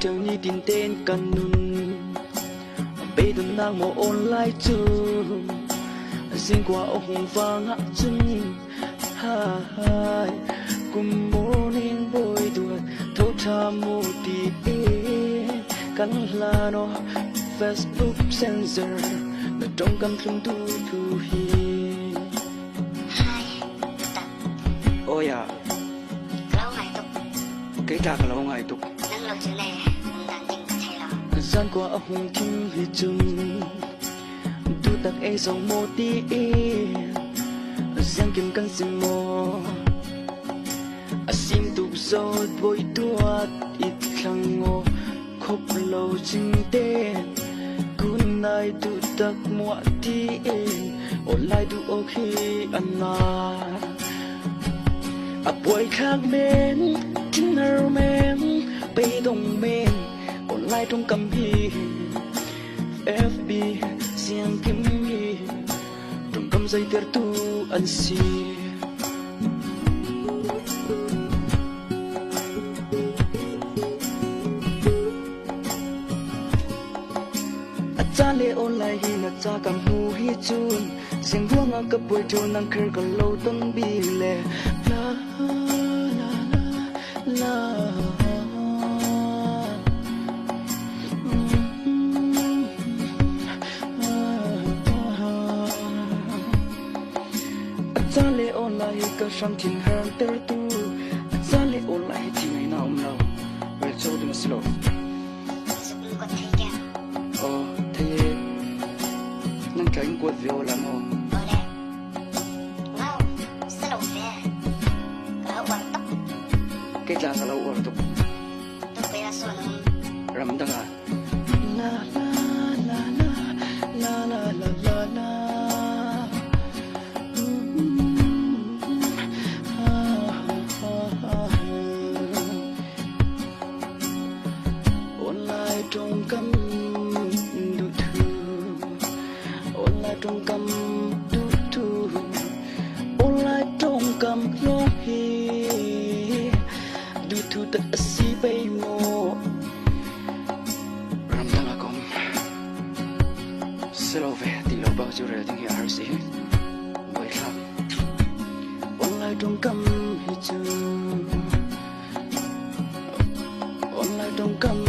theo ni tin tên cần nun bây giờ nàng mò online chu xin qua ông vang hạ chân hai cùng morning boy đuổi thâu tha mô đi cắn là nó Facebook sensor nó trong cầm thùng tu thu hi hai tập ôi à lâu ngày tục cái trạc là lâu ngày tục nâng lâu chữ này đang chỉnh thay lo gian qua ông kim hi chung tu tắc ấy dòng mô tí giang kim căng sim mô sim tục rồi bôi tuat ít khăng ngô khóc lâu chinh tên cún nai tu tắc mua tí online tu ok anh à bôi khác men tin hờ men bay đông men online trong cầm hi FB siang kim hi trong cầm dây tiệt tu anh si cha lệ online hi na cha cầm hu hi chun siang vuông a cặp bôi trâu nang khơi còn lâu tông bi lệ la la la la cha lệ online ka sham tin han ter tu cha lệ online thì ngày nào cũng lâu về châu đừng slow giúp con thấy kìa thế năng cảnh của việc làm không ở đây ngao sẽ đầu về ở quán tóc cái là lâu ở tục tóc bây giờ xuân rầm đằng à la la la la la la la la online trong cấm đủ thứ online trong cấm đủ thứ online trong cấm lo hi đủ thứ tất asi bay mô ram đằng à con sẽ lâu về thì lâu bao nhiêu rồi tiếng hiểu hay gì vậy sao online trong cấm hi chưa online trong cấm